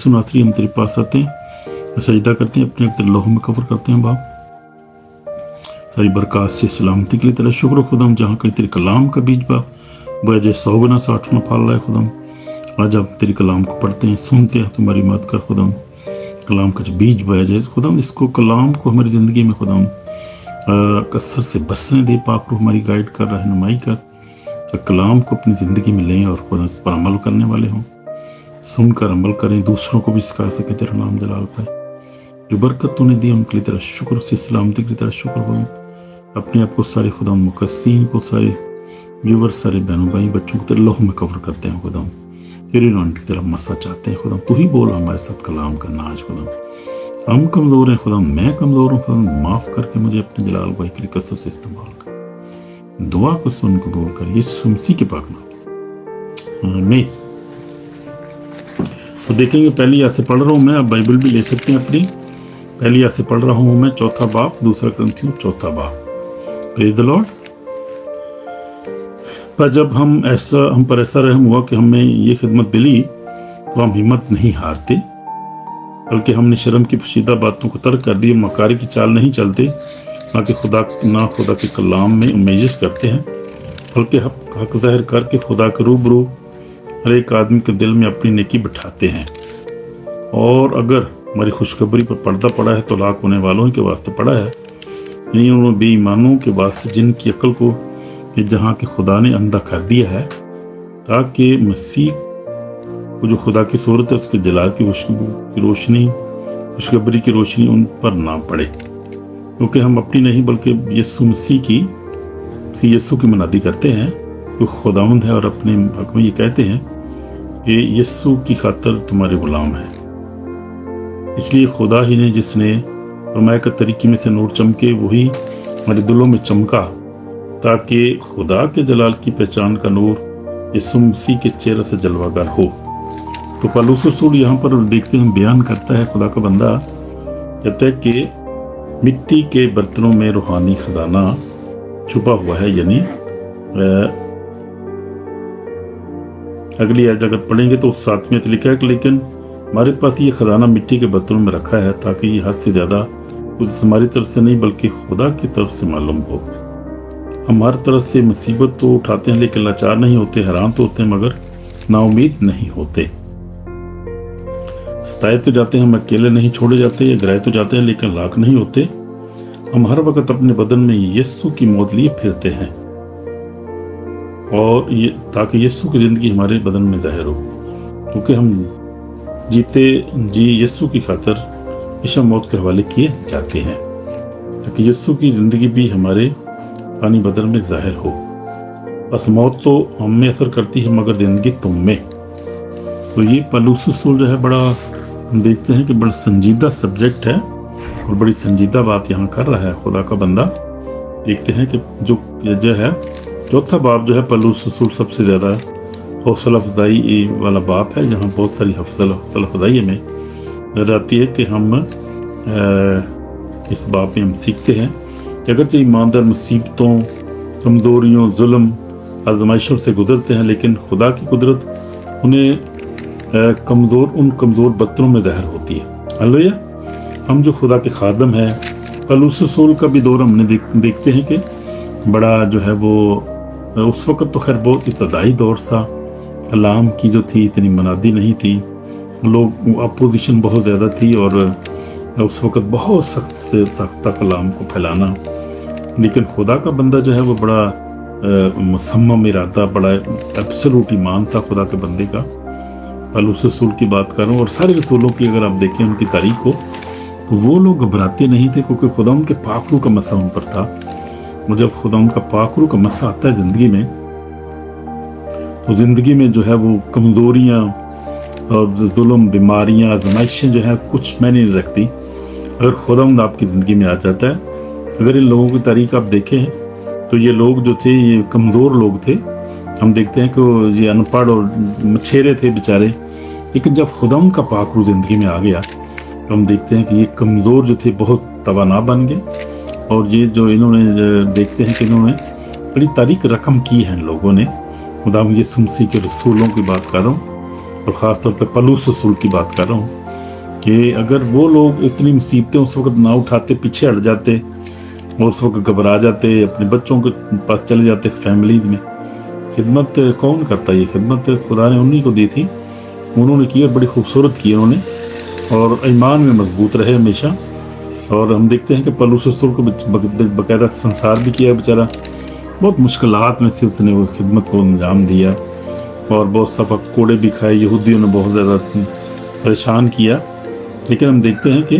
सुनासरी हम तेरे पास आते हैं, सजदा करते हैं, अपने तेरे लौह में कवर करते हैं बाप। सारी बरकत से सलामती के लिए तेरा शुक्र खुदाम, जहाँ कहीं तेरे कलाम का बीज बाप वो जैसे 100 गुना 60 गुना फल रहा है खुदाम। आज आप तेरे कलाम को पढ़ते हैं, सुनते हैं, तुम्हारी मदद कर खुदाम। कलाम का जो बीज बोया जाए खुदाम, इसको कलाम को हमारी ज़िंदगी में खुदाम कसर से बसने दे पाक रू, हमारी गाइड कर, रहनुमाई कर, तो कलाम को अपनी ज़िंदगी में लें और खुदा इस पर अमल करने वाले हों, सुनकर अमल करें, दूसरों को भी सिखा सके, तेरा नाम जलाल पाए। जो बरकत तूने दी उनके लिए तेरा शुक्र, से सलामती के लिए तेरा शुक्र हो। अपने आप को सारे खुदा मुकस्सीन को, सारे व्यूवर, सारे बहनों भाई बच्चों को तेरे लहू में कवर करते हैं खुदा, तेरी रौनक तेरा मसा चाहते हैं खुदा। तू ही बोल हमारे साथ कलाम करना आज खुदा। हम कमज़ोर हैं खुदा, मैं कमज़ोर हूँ खुदा, माफ़ करके मुझे अपने जलाल भाई की कसरत से इस्तेमाल कर। दुआ को सुन कबूल कर, यीशु मसीह के पाक नाम। आमीन। तो देखेंगे पहली आयत से पढ़ रहा हूँ मैं, आप बाइबल भी ले सकते हैं अपनी। पहली आयत से पढ़ रहा हूँ मैं, 4 बाब, 2 कुरिन्थियों 4 बाब। Praise the Lord. पर जब हम पर ऐसा रहम हुआ कि हमें ये खिदमत मिली, तो हम हिम्मत नहीं हारते, बल्कि हमने शर्म की पोशीदा बातों को तर्क कर दिया, मकारी की चाल नहीं चलते, ना खुदा के कलाम में उमेजिश करते हैं, बल्कि हक ज़ाहिर करके खुदा के रूबरू हर एक आदमी के दिल में अपनी नेकी बिठाते हैं। और अगर हमारी खुशखबरी पर पर्दा पड़ा है तो लाख होने वालों के वास्ते पड़ा है, यानी उन बेईमानों के वास्ते जिनकी अक्ल को ये जहाँ के खुदा ने अंधा कर दिया है, ताकि मसीह को जो खुदा की सूरत है उसके जलाल की खुशखबरी की रोशनी उन पर ना पड़े, क्योंकि हम अपनी नहीं बल्कि यीशु मसीह की मनादी करते हैं, जो खुदावंद है, और अपने हक में ये कहते हैं कि यीशु की खातर तुम्हारे गुलाम है। इसलिए खुदा ही ने जिसने फरमाया के तरीके में से नूर चमके, वही हमारे दिलों में चमका, ताकि खुदा के जलाल की पहचान का नूर यीशु मसीह के चेहरे से जलवागर हो। तो पौलुस रसूल यहाँ पर देखते हैं, बयान करता है, खुदा का बंदा कहता है कि मिट्टी के बर्तनों में रूहानी खजाना छुपा हुआ है। यानी अगली आयत अगर पढ़ेंगे तो 7वें लिखा है कि लेकिन हमारे पास ये खजाना मिट्टी के बर्तनों में रखा है, ताकि ये हद से ज़्यादा कुछ हमारी तरफ से नहीं बल्कि खुदा की तरफ से मालूम हो। हम हर तरफ से मुसीबत तो उठाते हैं, लेकिन लाचार नहीं होते, हैरान तो होते हैं मगर नाउमीद नहीं होते, सताए तो जाते हैं, हम अकेले नहीं छोड़े जाते, या गिराए तो जाते हैं लेकिन लाख नहीं होते। हम हर वक्त अपने बदन में यीशु की मौत लिए फिरते हैं, और ये ताकि यीशु की ज़िंदगी हमारे बदन में ज़ाहिर हो, क्योंकि हम जीते जी यीशु की खातर ईशा मौत के हवाले किए जाते हैं, ताकि यीशु की ज़िंदगी भी हमारे पानी बदन में ज़ाहिर हो। बस मौत तो हम में असर करती है, मगर ज़िंदगी तुम में। तो ये पौलुस रसूल जो है, बड़ा हम देखते हैं कि बड़ा संजीदा सब्जेक्ट है और बड़ी संजीदा बात यहाँ कर रहा है खुदा का बंदा। देखते हैं कि जो है 4 बाब जो है, पौलुस रसूल सबसे ज़्यादा हौसला अफजाई वाला बाप है, जहाँ बहुत सारी हौसला अफजाई हमें नजर आती है कि हम इस बाप में हम सीखते हैं कि अगरचे ईमानदार मुसीबतों, कमज़ोरियों, जुल्म, आजमाइशों से गुजरते हैं, लेकिन खुदा की कुदरत उन कमज़ोर बर्तनों में ज़ाहिर होती है। हालेलुया। हम जो खुदा के खादम हैं, पौलुस रसूल का भी दौर हमने देखते हैं कि बड़ा जो है वो उस वक़्त तो खैर बहुत इब्तदाई दौर सा, कलाम की जो थी इतनी मनादी नहीं थी, लोग अपोजिशन बहुत ज़्यादा थी, और उस वक़्त बहुत सख्त से सख्त कलाम को फैलाना। लेकिन खुदा का बंदा जो है वो बड़ा मुसम्मम इरादा, बड़ा एब्सोल्यूट ईमान था खुदा के बंदे का। पौलुस रसूल की बात कर रहा हूँ, और सारे रसूलों की अगर आप देखें उनकी तारीख को, तो वो लोग घबराते नहीं थे, क्योंकि खुदा उनके पाकरू का मसा उन पर था। और जब खुदा उनका पाकरू का मसा आता है ज़िंदगी में, तो ज़िंदगी में जो है वो कमज़ोरियाँ और जुल्म, बीमारियाँ, आजमाइशें जो है कुछ मैंने नहीं रखती, अगर खुदा आपकी ज़िंदगी में आ जाता है। अगर इन लोगों की तारीख आप देखें तो ये लोग जो थे ये कमज़ोर लोग थे। हम देखते हैं कि ये अनपढ़ और मछेरे थे बेचारे, लेकिन जब खुदा का पाकरू ज़िंदगी में आ गया तो हम देखते हैं कि ये कमज़ोर जो थे बहुत तवाना बन गए। और ये जो इन्होंने देखते हैं कि इन्होंने बड़ी तारीख रकम की है इन लोगों ने। खुदा यीशु मसीह के रसूलों की बात कर रहा हूँ, اور ख़ास तौर पे पलूस रसूल की बात कर रहा हूँ कि अगर वो लोग इतनी मुसीबतें उस वक्त ना उठाते, पीछे हट जाते और उस वक्त घबरा जाते, अपने बच्चों के पास चले जाते फैमिलीज में, खिदमत कौन करता? ये खिदमत खुदा ने उन्हीं को दी थी, उन्होंने की और बड़ी खूबसूरत की उन्होंने, और ईमान में मजबूत रहे हमेशा। और हम देखते हैं कि पलूस रसूल को बाकायदा संसार भी किया बेचारा, बहुत मुश्किलात में से उसने वो खिदमत को अंजाम दिया और बहुत सफ़ा कोड़े भी खाए, यहूदियों ने बहुत ज़्यादा परेशान किया। लेकिन हम देखते हैं कि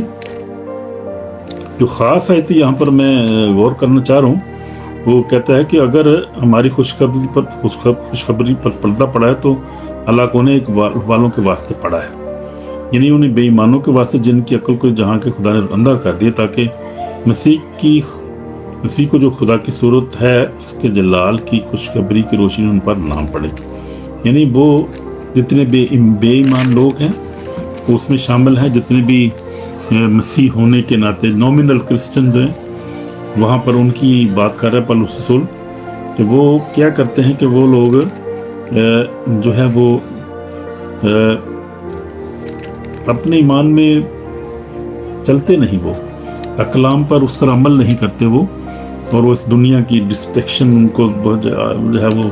जो ख़ास आयत यहाँ पर मैं गौर करना चाह रहा हूँ, वो कहता है कि अगर हमारी खुशखबरी पर पर्दा पड़ा है तो हलाक होने वालों के वास्ते पड़ा है, यानी उन्हें बेईमानों के वास्ते जिनकी अक्ल को जहाँ के खुदा ने अंधा कर दिया, ताकि मसीह को जो खुदा की सूरत है उसके जलाल की खुशखबरी की रोशनी उन पर नाम पड़े। यानी वो जितने बेईमान लोग हैं उसमें शामिल हैं, जितने भी मसीह होने के नाते नॉमिनल क्रिश्चियंस हैं, वहाँ पर उनकी बात कर रहे हैं पौलुस रसूल कि वो क्या करते हैं कि वो लोग जो है वो अपने ईमान में चलते नहीं, वो कलाम पर उस तरह अमल नहीं करते वो, और वो इस दुनिया की डिस्ट्रैक्शन उनको जो है वो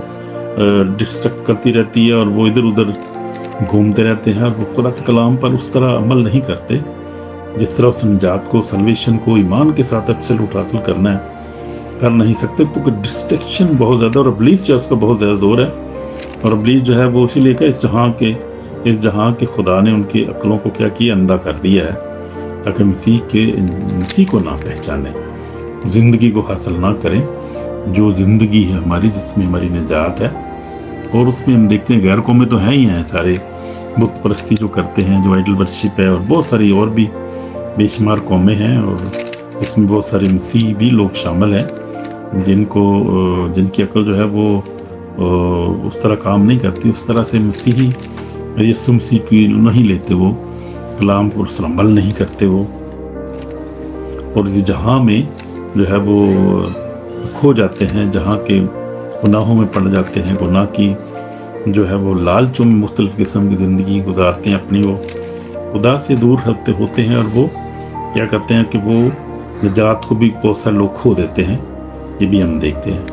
डिस्ट्रैक्ट करती रहती है और वो इधर उधर घूमते रहते हैं, और वो खुदा के कलाम पर उस तरह अमल नहीं करते जिस तरह उस निजात को, सल्वेशन को ईमान के साथ एब्सोल्यूट हासिल करना है, कर नहीं सकते। तो डिस्ट्रैक्शन बहुत ज़्यादा, और इब्लीस जो है उसका बहुत ज़्यादा जोर है, और इब्लीस जो है वो इसीलिए कि इस जहाँ के खुदा ने उनकी अक्लों को क्या किया, अंधा कर दिया है, ताकि मसीह को ना पहचाने, ज़िंदगी को हासिल ना करें, जो ज़िंदगी है हमारी, जिसमें हमारी निजात है। और उसमें हम देखते हैं गैर कौमें तो हैं ही हैं, सारे बुत परस्ती जो करते हैं, जो आइडल वर्शिप है, और बहुत सारी और भी बेशुमार कौमें हैं, और उसमें बहुत सारे मसीह भी लोग शामिल हैं जिनकी अक्ल जो है वो उस तरह काम नहीं करती, उस तरह से मसीही यीशु मसीह की नहीं लेते, वो कलाम को उस अमल नहीं करते वो, और जहाँ में जो है वो खो जाते हैं, जहाँ के गुनाहों में पड़ जाते हैं, गुनाह की जो है वो लालचों में मुख्तलिफ किस्म की ज़िंदगी गुजारते हैं, अपनी वो खुदा से दूर होते हैं, और वो क्या करते हैं कि वो निजात को भी बहुत सारे लोग खो देते हैं। ये भी हम देखते हैं,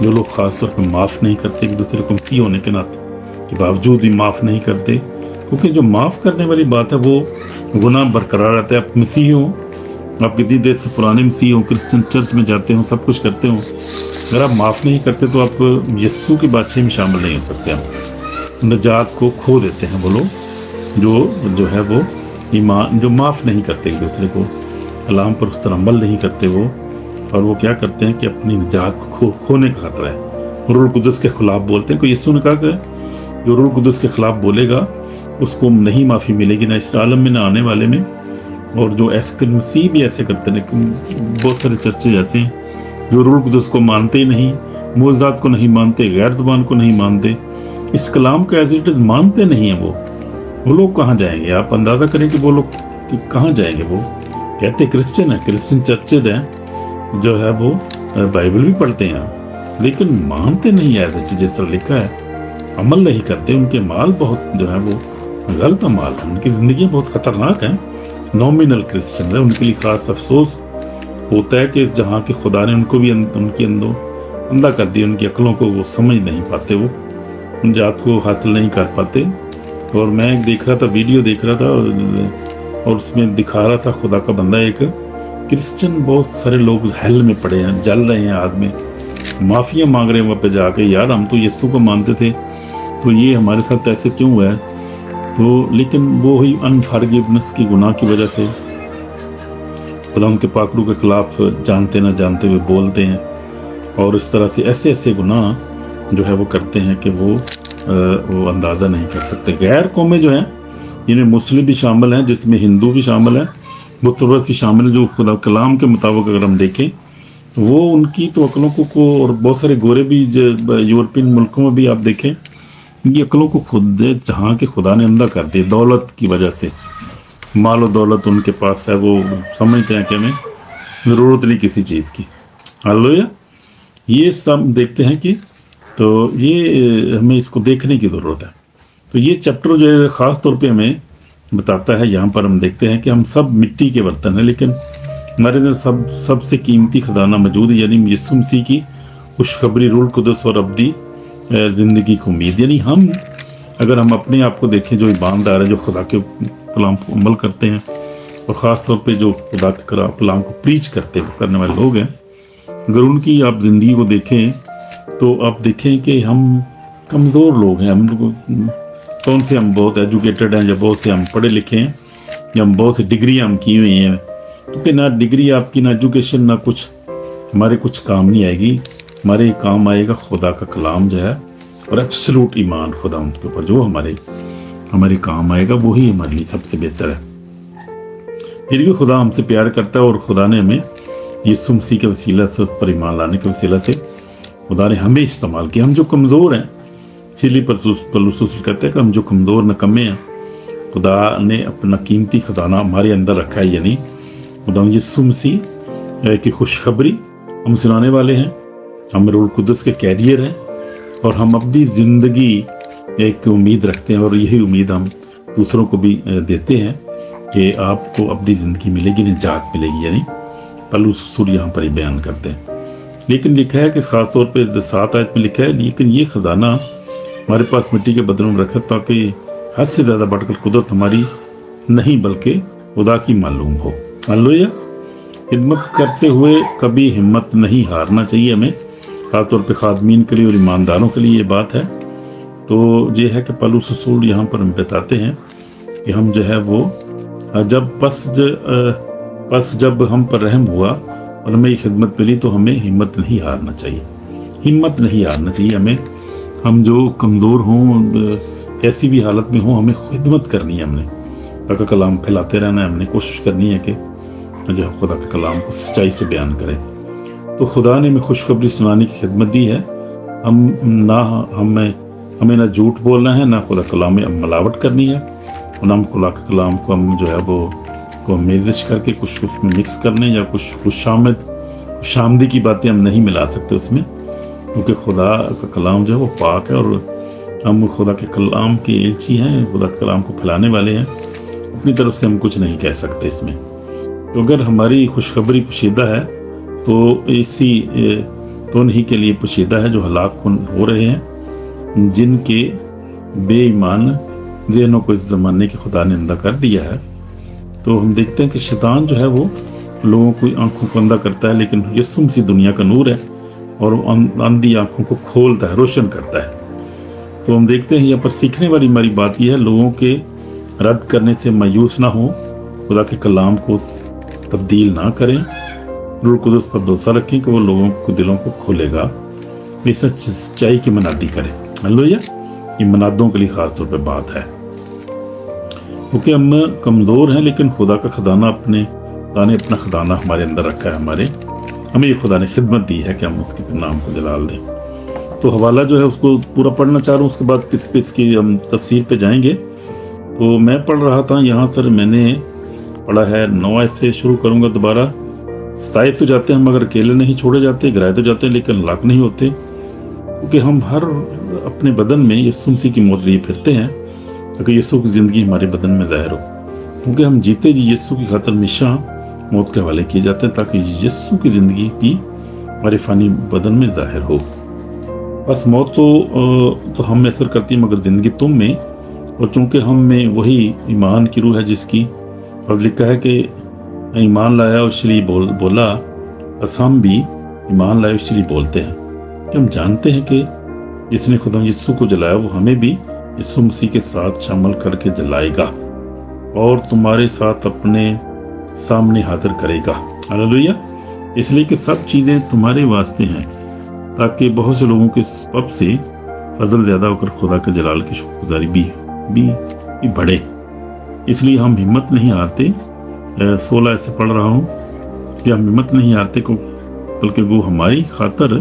जो लोग ख़ास तौर पर माफ़ नहीं करते एक दूसरे को, मसीह होने के नाते के बावजूद ही माफ़ नहीं करते, क्योंकि जो माफ़ करने वाली बात है वो गुनाह बरकरार रहता है। आप मसीह हो, आप कितनी देर से पुराने मसीह हो, क्रिश्चियन चर्च में जाते हो, सब कुछ करते हो, अगर आप माफ़ नहीं करते तो आप यीशु की बादशाही में शामिल नहीं हो सकते। आप निजात को खो देते हैं वो लोग जो है वो ईमान, जो माफ़ नहीं करते एक दूसरे को, कलाम पर उस तरह अमल नहीं करते वो, और वो क्या करते हैं कि अपनी निजात को खोने का खतरा है, रूह कुदस के खिलाफ बोलते हैं। कोई यीशु ने कहा कि जो रूह कुदस के खिलाफ बोलेगा उसको नहीं माफ़ी मिलेगी, ना इस आलम में ना आने वाले में। और जो ऐसे मसीह भी ऐसे करते हैं, बहुत सारे चर्चे ऐसे हैं जो रूह कुदस को मानते ही नहीं, मोज़ात को नहीं मानते, गैर ज़ुबान को नहीं मानते, इस कलाम को एज इट इज़ मानते नहीं हैं। वो लोग कहाँ जाएंगे? आप अंदाज़ा करें कि वो लोग कहाँ जाएंगे। वो कहते क्रिश्चियन है, क्रिश्चियन चर्चेज हैं, जो है वो बाइबल भी पढ़ते हैं, लेकिन मानते नहीं है ऐसे जिस तरह लिखा है, अमल नहीं करते। उनके माल बहुत जो है वो गलत माल है, उनकी ज़िंदगी बहुत ख़तरनाक है। नॉमिनल क्रिश्चियन है, उनके लिए ख़ास अफसोस होता है कि इस जहाँ के खुदा ने उनको भी उनकी अंधा कर दिया, उनकी अक्लों को वो समझ नहीं पाते, वो उन जात को हासिल नहीं कर पाते। और मैं देख रहा था, वीडियो देख रहा था, और उसमें दिखा रहा था खुदा का बंदा एक क्रिश्चियन, बहुत सारे लोग हेल में पड़े हैं, जल रहे हैं, आग में माफ़िया मांग रहे हैं वहाँ पे जाके, यार हम तो यीशु को मानते थे, तो ये हमारे साथ ऐसे क्यों हुआ है? तो लेकिन वो ही अनफॉरगिवनेस की गुनाह की वजह से खुदा उनके पाकरू के खिलाफ जानते ना जानते हुए बोलते हैं, और इस तरह से ऐसे गुनाह जो है वो करते हैं कि वो अंदाज़ा नहीं कर सकते। गैर कौमें जो हैं, इनमें मुस्लिम भी शामिल हैं, जिसमें हिंदू भी शामिल हैं, बुतपरस्त भी शामिल हैं, जो खुदा कलाम के मुताबिक अगर हम देखें वो उनकी तो अक्लों को और बहुत सारे गोरे भी यूरोपियन मुल्कों में भी आप देखें, इनकी अक्लों को खुद जहाँ के खुदा ने अंधा कर दिया दौलत की वजह से। माल और दौलत उनके पास है, वो समझते हैं कि हमें ज़रूरत नहीं किसी चीज़ की। हालेलुया। ये सब देखते हैं कि तो ये हमें इसको देखने की ज़रूरत है تو یہ چیپٹر جو ہے خاص طور پہ ہمیں بتاتا ہے، یہاں پر ہم دیکھتے ہیں کہ ہم سب مٹی کے برتن ہیں، لیکن ہمارے اندر سب سے قیمتی خزانہ موجود ہے، یعنی یسوع مسیح کی خوشخبری، روح القدس اور ابدی زندگی کی امید۔ یعنی اگر ہم اپنے آپ کو دیکھیں، جو ایماندار ہیں، جو خدا کے کلام کو عمل کرتے ہیں، اور خاص طور پہ جو خدا کے کلام کو پریچ کرنے والے لوگ ہیں، اگر ان کی آپ زندگی کو دیکھیں تو آپ دیکھیں کہ ہم کمزور لوگ ہیں۔ ہم کون سے ہم بہت ایجوکیٹڈ ہیں، یا بہت سے ہم پڑھے لکھے ہیں، یا ہم بہت سے ڈگری ہم کی ہوئی ہیں، کیونکہ نہ ڈگری آپ کی، نہ ایجوکیشن، نہ کچھ ہمارے کچھ کام نہیں آئے گی۔ ہمارے کام آئے گا خدا کا کلام جو ہے، اور ایبسلوٹ ایمان خدا ان کے اوپر جو ہمارے کام آئے گا، وہی ہمارے لیے سب سے بہتر ہے۔ پھر بھی خدا ہم سے پیار کرتا ہے، اور خدا نے ہمیں یسوع مسیح کے وسیلہ سے، اس پر ایمان لانے کے وسیلہ سے خدا نے ہمیں استعمال کیا۔ ہم جو کمزور ہیں، اسی لیے پولس رسول کہتے ہیں کہ ہم جو کمزور نکمے ہیں، خدا نے اپنا قیمتی خزانہ ہمارے اندر رکھا ہے، یعنی خدا یسوع مسیح کی خوشخبری ہم سنانے والے ہیں، ہم روح القدس کے کیریئر ہیں، اور ہم اپنی زندگی ایک امید رکھتے ہیں، اور یہی امید ہم دوسروں کو بھی دیتے ہیں کہ آپ کو اپنی زندگی ملے گی، نجات ملے گی، یعنی پولس رسول یہاں پر ہی بیان کرتے ہیں۔ لیکن لکھا ہے کہ خاص طور پہ 7 آیت میں لکھا ہے، لیکن یہ خزانہ ہمارے پاس مٹی کے بدنوں میں رکھا تاکہ حد سے زیادہ بڑھ کر قدرت ہماری نہیں بلکہ خدا کی معلوم ہو۔ ہلیلویہ۔ خدمت کرتے ہوئے کبھی ہمت نہیں ہارنا چاہیے ہمیں، خاص طور پہ خادمین کے لیے اور ایمانداروں کے لیے یہ بات ہے۔ تو یہ ہے کہ پولس رسول یہاں پر ہم بتاتے ہیں کہ ہم جو ہے وہ جب ہم پر رحم ہوا اور ہمیں یہ خدمت ملی تو ہمیں ہمت نہیں ہارنا چاہیے، ہمت نہیں ہارنا چاہیے ہمیں۔ ہم جو کمزور ہوں، کیسی بھی حالت میں ہوں، ہمیں خدمت کرنی ہے، ہم نے خدا کا کلام پھیلاتے رہنا ہے، ہم نے کوشش کرنی ہے کہ جو خدا کے کلام کو سچائی سے بیان کریں۔ تو خدا نے ہمیں خوشخبری سنانے کی خدمت دی ہے۔ ہمیں نہ جھوٹ بولنا ہے، نہ خدا کلام میں ملاوٹ کرنی ہے، اور نہ ہم خدا کے کلام کو ہم جو ہے وہ میزش کر کے کچھ میں مکس کرنے، یا کچھ خوش آمدی کی باتیں ہم نہیں ملا سکتے اس میں، کیونکہ خدا کا کلام جو ہے وہ پاک ہے، اور ہم خدا کے کلام کے ایلچی ہیں، خدا کے کلام کو پھیلانے والے ہیں۔ اپنی طرف سے ہم کچھ نہیں کہہ سکتے اس میں۔ تو اگر ہماری خوشخبری پوشیدہ ہے تو اسی تو انہی کے لیے پوشیدہ ہے جو ہلاک ہو رہے ہیں، جن کے بے ایمان ذہنوں کو اس زمانے کے خدا نے اندھا کر دیا ہے۔ تو ہم دیکھتے ہیں کہ شیطان جو ہے وہ لوگوں کی آنکھوں کو اندھا کرتا ہے، لیکن یسوع مسیح دنیا کا نور ہے، اور اندھی آنکھوں کو کھولتا ہے، روشن کرتا ہے۔ تو ہم دیکھتے ہیں یہاں پر سیکھنے والی ہماری بات یہ ہے، لوگوں کے رد کرنے سے مایوس نہ ہوں، خدا کے کلام کو تبدیل نہ کریں، روح القدس پر بھروسہ رکھیں کہ وہ لوگوں کو دلوں کو کھولے گا، یہ سچائی کی منادی کریں۔ ہلیلویہ۔ یہ منادوں کے لیے خاص طور پہ بات ہے، کیونکہ ہم کمزور ہیں، لیکن خدا کا خزانہ خدا نے اپنا خزانہ ہمارے اندر رکھا ہے، ہمیں یہ خدا نے خدمت دی ہے کہ ہم اس کے نام کو جلال دیں۔ تو حوالہ جو ہے اس کو پورا پڑھنا چاہ رہا ہوں، اس کے بعد اس کی ہم تفسیر پہ جائیں گے۔ تو میں پڑھ رہا تھا یہاں سر، میں نے پڑھا ہے 9 آیت سے شروع کروں گا دوبارہ۔ 27 تو جاتے ہیں ہم، اگر اکیلے نہیں چھوڑے جاتے، گرائے تو جاتے ہیں لیکن ہلاک نہیں ہوتے، کیونکہ ہم ہر اپنے بدن میں یسوع مسیح کی موت لیے پھرتے ہیں، تاکہ یسوع کی زندگی ہمارے بدن میں ظاہر ہو، کیونکہ ہم جیتے جی یسوع کی خاطر ہمیشہ موت کے حوالے کیے جاتے ہیں، تاکہ یسوع کی زندگی بھی ہمارے فانی بدن میں ظاہر ہو۔ بس موت تو ہم میں اثر کرتی ہے، مگر زندگی تم میں، اور چونکہ ہم میں وہی ایمان کی روح ہے جس کی اور لکھا ہے کہ ایمان لایا اور اس لیے بولا، بس ہم بھی ایمان لائے اس لیے بولتے ہیں کہ ہم جانتے ہیں کہ جس نے خدا یسوع کو جلایا وہ ہمیں بھی یسوع مسیح کے ساتھ شامل کر کے جلائے گا اور تمہارے ساتھ اپنے سامنے حاضر کرے گا۔ ہلیلویہ۔ اس لیے کہ سب چیزیں تمہارے واسطے ہیں، تاکہ بہت سے لوگوں کے سبب سے فضل زیادہ ہو کر خدا کے جلال کی شکر گزاری بھی بڑھے۔ اس لیے ہم ہمت نہیں ہارتے۔ 16 سے پڑھ رہا ہوں کہ ہم ہمت نہیں ہارتے، بلکہ وہ ہماری خاطر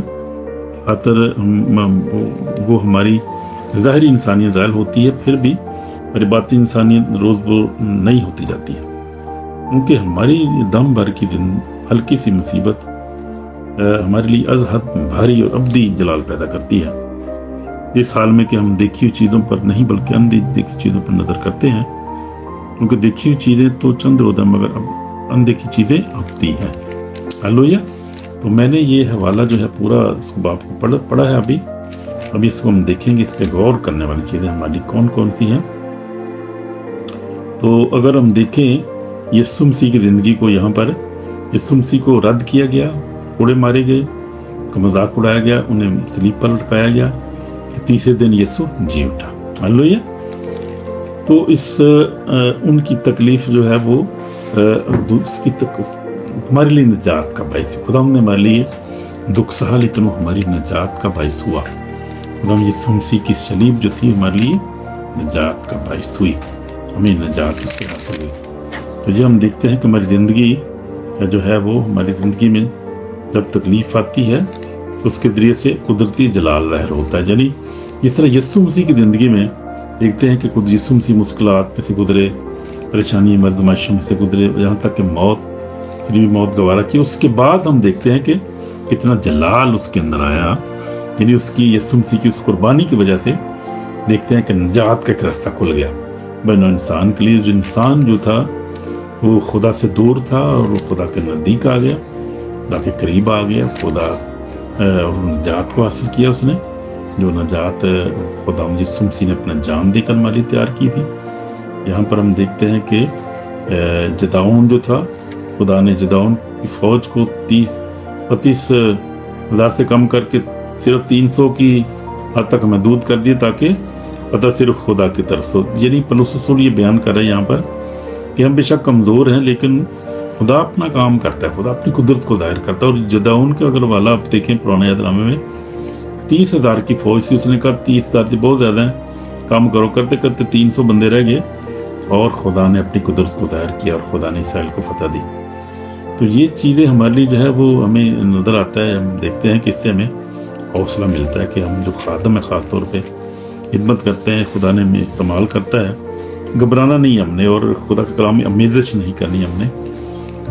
وہ ہماری ظاہری انسانیت ظاہر ہوتی ہے، پھر بھی ہماری باطنی انسانیت روز نہیں ہوتی جاتی ہے، کیونکہ ہماری دم بھر کی ہلکی سی مصیبت ہمارے لیے از حد بھاری اور ابدی جلال پیدا کرتی ہے۔ اس حال میں کہ ہم دیکھی ہوئی چیزوں پر نہیں بلکہ اندیکھی چیزوں پر نظر کرتے ہیں، کیونکہ دیکھی ہوئی چیزیں تو چند روز ہیں مگر اب اندیکھی چیزیں آتی ہیں۔ ہلویا۔ تو میں نے یہ حوالہ جو ہے پورا اس کو باپ کو پڑھا ہے ابھی اس کو ہم دیکھیں گے، اس پہ غور کرنے والی چیزیں ہماری کون کون سی ہیں۔ تو اگر ہم دیکھیں یسوع مسیح کی زندگی کو، یہاں پر یسوع مسیح کو رد کیا گیا، کوڑے مارے گئے، مذاق اڑایا گیا، انہیں صلیب پر لٹکایا گیا، تیسرے دن یسوع جی اٹھا۔ ہللویا۔ تو ان کی تکلیف جو ہے وہ ہمارے لیے نجات کا باعث، خدا نے ہمارے لیے دکھ سہا لیکن وہ ہماری نجات کا باعث ہوا۔ خدا یسوع مسیح کی صلیب جو تھی ہمارے لیے نجات کا باعث ہوئی، ہمیں نجات اس سے حاصل ہوئی۔ تو یہ ہم دیکھتے ہیں کہ ہماری زندگی جو ہے وہ، ہماری زندگی میں جب تکلیف آتی ہے تو اس کے ذریعے سے قدرتی جلال ظاہر ہوتا ہے۔ یعنی جس طرح یسوع مسیح کی زندگی میں دیکھتے ہیں کہ خود یسوع مسیح مشکلات میں سے گزرے، پریشانی آزمائشوں میں سے گزرے، یہاں تک کہ موت گوارا کی، اس کے بعد ہم دیکھتے ہیں کہ کتنا جلال اس کے اندر آیا، یعنی اس کی یسوع مسیح کی اس قربانی کی وجہ سے دیکھتے ہیں کہ نجات کا ایک راستہ کھل گیا بنو انسان کے لیے۔ جو انسان جو تھا وہ خدا سے دور تھا اور وہ خدا کے نزدیک آ گیا، خدا کے قریب آ گیا، خدا نجات کو حاصل کیا اس نے، جو نجات خدا یسوع مسیح نے اپنا جان دے کر ہمارے لیے تیار کی تھی۔ یہاں پر ہم دیکھتے ہیں کہ جدعون جو تھا، خدا نے جدعون کی فوج کو 35,000 سے کم کر کے صرف 300 کی حد تک محدود کر دیا، تاکہ پتہ صرف خدا کی طرف سے۔ یعنی پولس رسول یہ بیان کر رہے ہیں یہاں پر کہ ہم بے شک کمزور ہیں لیکن خدا اپنا کام کرتا ہے، خدا اپنی قدرت کو ظاہر کرتا ہے۔ اور جدعون کا اگر والا آپ دیکھیں پرانے عہد نامے میں، 30,000 کی فوج تھی، اس نے کہا 30,000 سے بہت زیادہ ہیں، کام کرو، کرتے کرتے 300 بندے رہ گئے اور خدا نے اپنی قدرت کو ظاہر کیا اور خدا نے اسرائیل کو فتح دی۔ تو یہ چیزیں ہمارے لیے جو ہے وہ ہمیں نظر آتا ہے، ہم دیکھتے ہیں کہ اس سے ہمیں حوصلہ ملتا ہے کہ ہم جو خادم ہے خاص طور پہ خدمت کرتے ہیں، خدا نے ہمیں استعمال کرتا ہے، گھبرانا نہیں ہم نے، اور خدا کے کلام میں امیزش نہیں کرنی ہم نے،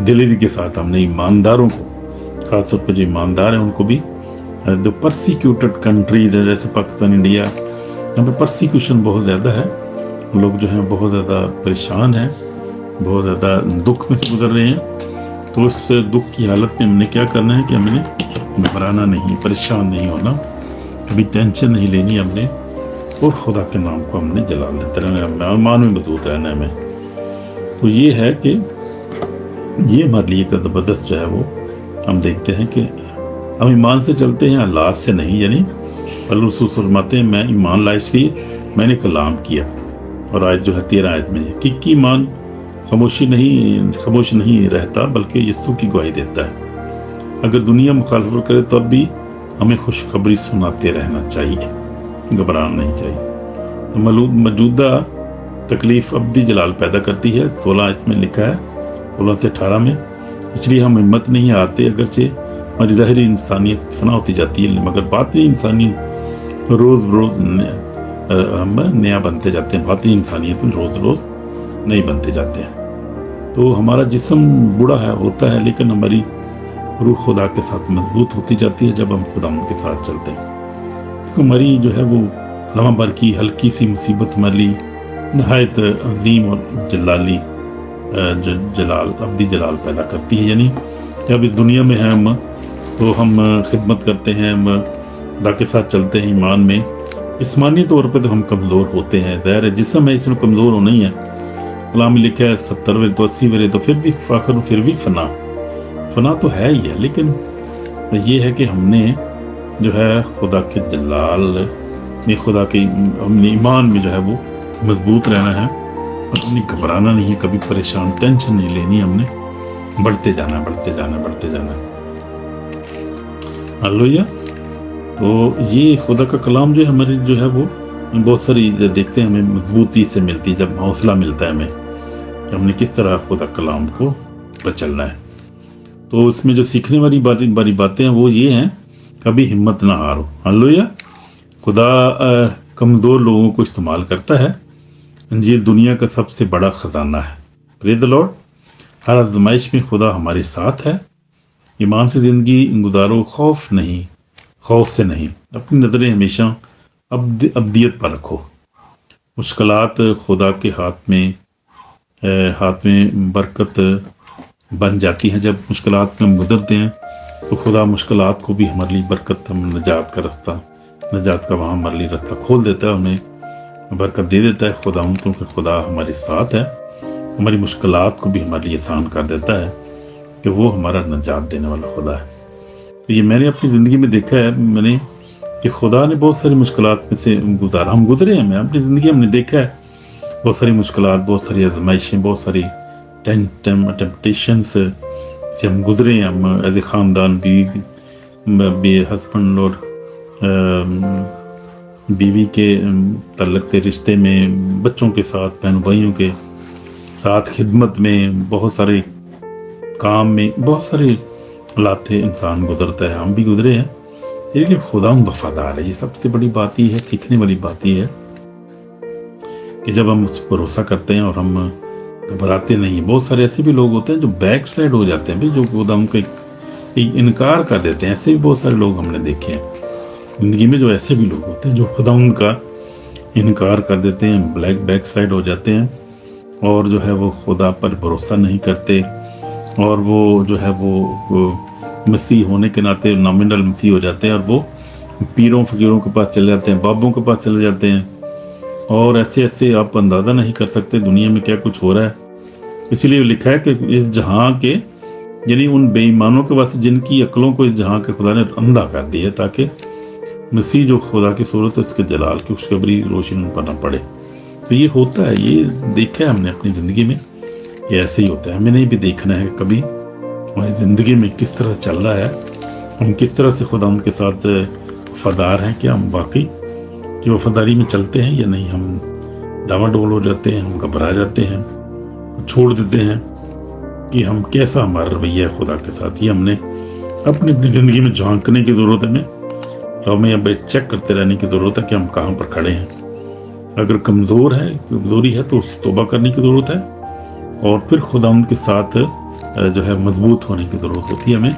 دلیری کے ساتھ ہم نے ایمانداروں کو، خاص طور پہ جو ایماندار ہیں ان کو بھی، جو پرسیکیوٹڈ کنٹریز ہیں جیسے پاکستان، انڈیا، یہاں پہ پرسیکیوشن بہت زیادہ ہے، لوگ جو ہیں بہت زیادہ پریشان ہیں، بہت زیادہ دکھ میں سے گزر رہے ہیں۔ تو اس دکھ کی حالت میں ہم نے کیا کرنا ہے کہ ہم نے گھبرانا نہیں، پریشان نہیں ہونا، کبھی ٹینشن نہیں لینی ہم نے، اور خدا کے نام کو ہم نے جلال دیتے رہنا، ایمان میں مضبوط رہنا ہمیں۔ تو یہ ہے کہ یہ ہمارے لیے ایک زبردست جو ہے وہ ہم دیکھتے ہیں کہ ہم ایمان سے چلتے ہیں، اللہ سے نہیں۔ یعنی پالوس رسول فرماتے ہیں میں ایمان لایا اس لیے میں نے کلام کیا، اور آیت جو ہے 13 آیت میں کہ ایمان خاموش نہیں رہتا بلکہ یسوع کی گواہی دیتا ہے۔ اگر دنیا مخالفت کرے تو اب بھی ہمیں خوشخبری سناتے رہنا چاہیے، گھبرانا نہیں چاہیے۔ تو موجودہ تکلیف ابدی جلال پیدا کرتی ہے، 16 آیت میں لکھا ہے، 16 سے 18 میں۔ اس لیے ہم ہمت نہیں ہارتے، اگرچہ ہماری ظاہری انسانیت فنا ہوتی جاتی ہے مگر باطنی انسانیت روز روز ہم نیا بنتے جاتے ہیں، باطنی انسانیت میں روز روز نہیں بنتے جاتے ہیں۔ تو ہمارا جسم بوڑھا ہوتا ہے لیکن ہماری روح خدا کے ساتھ مضبوط ہوتی جاتی ہے جب ہم خدا کے ساتھ چلتے ہیں۔ ہماری جو ہے وہ لمحہ بھر کی ہلکی سی مصیبت ہمارے لیے نہایت عظیم اور جلالی جلال ابدی جلال پیدا کرتی ہے۔ یعنی جب اس دنیا میں ہیں ہم تو ہم خدمت کرتے ہیں، ہم خدا کے ساتھ چلتے ہیں ایمان میں، جسمانی طور پہ تو ہم کمزور ہوتے ہیں، ظاہر ہے جسم ہے اس میں کمزور ہونا ہی ہے، کلام میں لکھا ہے 70 ورے تو 80 ورے تو پھر بھی فنا تو ہے ہی ہے۔ لیکن یہ ہے کہ ہم نے جو ہے خدا کے جلال میں، خدا کے ہم نے ایمان میں جو ہے وہ مضبوط رہنا ہے، اور ہم نے گھبرانا نہیں، کبھی پریشان ٹینشن نہیں لینی، ہم نے بڑھتے جانا ہے۔ ہللویا۔ تو یہ خدا کا کلام جو ہے ہمارے جو ہے وہ بہت ساری دیکھتے ہیں ہمیں مضبوطی سے ملتی ہے، جب حوصلہ ملتا ہے ہمیں کہ ہم نے کس طرح خدا کلام کو بچلنا ہے۔ تو اس میں جو سیکھنے والی باری باتیں ہیں وہ یہ ہیں، کبھی ہمت نہ ہارو۔ ہللویا۔ خدا کمزور لوگوں کو استعمال کرتا ہے، انجیل دنیا کا سب سے بڑا خزانہ ہے۔ پریز دی لارڈ۔ ہر آزمائش میں خدا ہمارے ساتھ ہے۔ ایمان سے زندگی گزارو، خوف سے نہیں، اپنی نظریں ہمیشہ ابدیت پر رکھو. مشکلات خدا کے ہاتھ میں برکت بن جاتی ہیں. جب مشکلات میں ہم گزرتے ہیں تو خدا مشکلات کو بھی ہمارے لیے برکت، ہم نجات کا وہاں ہمارے لیے راستہ کھول دیتا ہے، ہمیں برکت دے دیتا ہے. خدا کیونکہ خدا ہمارے ساتھ ہے، ہماری مشکلات کو بھی ہمارے لیے آسان کر دیتا ہے کہ وہ ہمارا نجات دینے والا خدا ہے. تو یہ میں نے اپنی زندگی میں دیکھا ہے کہ خدا نے بہت ساری مشکلات میں سے ہم گزرے ہیں. میں اپنی زندگی ہم نے دیکھا ہے بہت ساری مشکلات، بہت ساری آزمائشیں، بہت ساری ٹیمپٹیشنس سے ہم گزرے ہیں. ہم ایز اے خاندان، بیوی ہسبینڈ اور بیوی کے تعلق رشتے میں، بچوں کے ساتھ، بہن بھائیوں کے ساتھ خدمت میں، بہت سارے کام میں، بہت سارے حالات انسان گزرتا ہے. ہم بھی گزرے ہیں، لیکن خدا وفادار ہے. یہ سب سے بڑی بات یہ ہے، سیکھنے والی بات یہ ہے کہ جب ہم اس پر بھروسہ کرتے ہیں اور ہم گھبراتے نہیں ہیں. بہت سارے ایسے بھی لوگ ہوتے ہیں جو بیک سلائڈ ہو جاتے ہیں، جو خدا کا انکار کر دیتے ہیں. ایسے بھی بہت سارے لوگ ہم نے دیکھے ہیں زندگی میں، جو ایسے بھی لوگ ہوتے ہیں جو خدا کا انکار کر دیتے ہیں، بیک سلائڈ ہو جاتے ہیں، اور جو ہے وہ خدا پر بھروسہ نہیں کرتے، اور وہ جو ہے وہ مسیح ہونے کے ناطے نامنل مسیح ہو جاتے ہیں، اور وہ پیروں فقیروں کے پاس چلے جاتے ہیں، بابوں کے پاس چلے جاتے ہیں. اور ایسے آپ اندازہ نہیں کر سکتے دنیا میں کیا کچھ ہو رہا ہے. اسی لیے لکھا ہے کہ اس جہاں کے، یعنی ان بے ایمانوں کے واسطے جن کی عقلوں کو اس جہاں کے خدا نے اندھا کر دیا ہے، تاکہ مسیح جو خدا کی صورت ہے اس کے جلال کی خوشخبری روشن ان پر نہ پڑے. تو یہ ہوتا ہے، یہ دیکھا ہے ہم نے اپنی زندگی میں، یہ ایسے ہی ہوتا ہے. ہمیں نہیں بھی دیکھنا ہے کبھی ہماری زندگی میں کس طرح چل رہا ہے، ہم کس طرح سے خدا ان کے ساتھ وفادار ہیں، کہ ہم واقعی کہ وفاداری میں چلتے ہیں یا نہیں. ہم ڈاواں ڈول ہو جاتے ہیں، ہم گھبرا جاتے ہیں، چھوڑ دیتے ہیں کہ ہم کیسا ہمارا رویہ ہے خدا کے ساتھ. یہ ہم نے اپنی زندگی میں جھانکنے کی ضرورت ہے، ہمیں اب چیک کرتے رہنے کی ضرورت ہے کہ ہم کہاں پر کھڑے ہیں. اگر کمزوری ہے تو توبہ کرنے کی ضرورت ہے، اور پھر خدا ان کے ساتھ جو ہے مضبوط ہونے کی ضرورت ہوتی ہے ہمیں.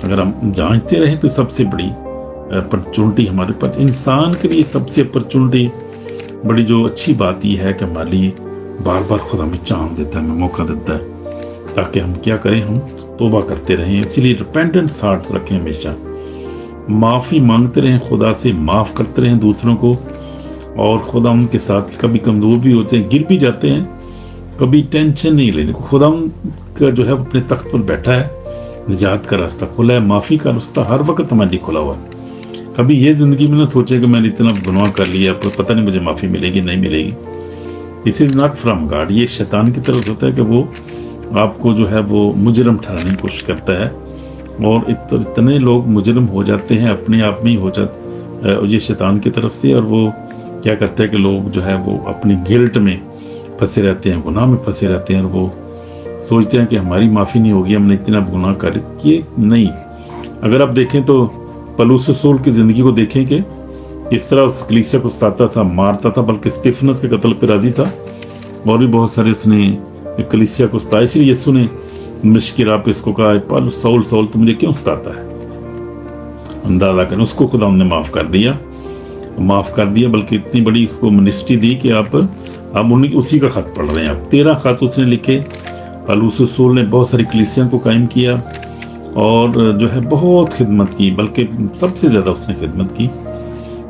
اگر ہم جانچتے رہیں تو سب سے بڑی اپرچونٹی ہمارے پاس، انسان کے لیے سب سے اپرچونٹی، بڑی جو اچھی بات یہ ہے کہ ہمارے لیے بار بار خدا ہمیں چانس دیتا ہے، ہمیں موقع دیتا ہے، تاکہ ہم کیا کریں، ہم توبہ کرتے رہیں. اسی لیے ریپینٹنٹ ہارٹ رکھیں، ہمیشہ معافی مانگتے رہیں، خدا سے معاف کرتے رہیں دوسروں کو. اور خدا ان کے ساتھ کبھی کمزور بھی ہوتے ہیں، گر بھی جاتے ہیں، کبھی ٹینشن نہیں لینے کو. خدا ان کا جو ہے اپنے تخت پر بیٹھا ہے، نجات کا راستہ کھلا ہے، معافی کا راستہ ہر وقت ہمارے لیے کھلا ہوا ہے. کبھی یہ زندگی میں نہ سوچے کہ میں نے اتنا گناہ کر لیا، پتہ نہیں مجھے معافی ملے گی نہیں ملے گی. دس از ناٹ فرام گاڈ. یہ شیطان کی طرف ہوتا ہے کہ وہ آپ کو جو ہے وہ مجرم ٹھہرانے کی کوشش کرتا ہے، اور اتنے لوگ مجرم ہو جاتے ہیں اپنے آپ میں ہی ہو جاتے یہ شیطان کی طرف سے. اور وہ کیا کرتا ہے کہ لوگ جو ہے وہ اپنی گلٹ میں پھنسے رہتے ہیں، گناہ میں پھنسے رہتے ہیں، اور وہ سوچتے ہیں کہ ہماری معافی نہیں ہوگی، ہم نے اتنا گناہ کر یہ نہیں. اگر آپ دیکھیں تو پولس رسول کی زندگی کو دیکھیں کہ اس طرح اس کلیسیا کو ستاتا تھا، مارتا تھا، بلکہ اسٹیفنس کے قتل پہ راضی تھا، اور بھی بہت سارے اس نے کلیسیا کو ستایا. اس لیے یسوع نے مشکی راہ پہ اس کو کہا، پولس سول تو مجھے کیوں ستاتا ہے. اندازہ کریں، اس کو خدا نے معاف کر دیا، بلکہ اتنی بڑی اس کو منسٹری دی کہ آپ اسی کا خط پڑھ رہے ہیں. آپ 13 خط اس نے لکھے. پولس رسول نے بہت ساری کلیسیاں کو قائم کیا، اور جو ہے بہت خدمت کی، بلکہ سب سے زیادہ اس نے خدمت کی.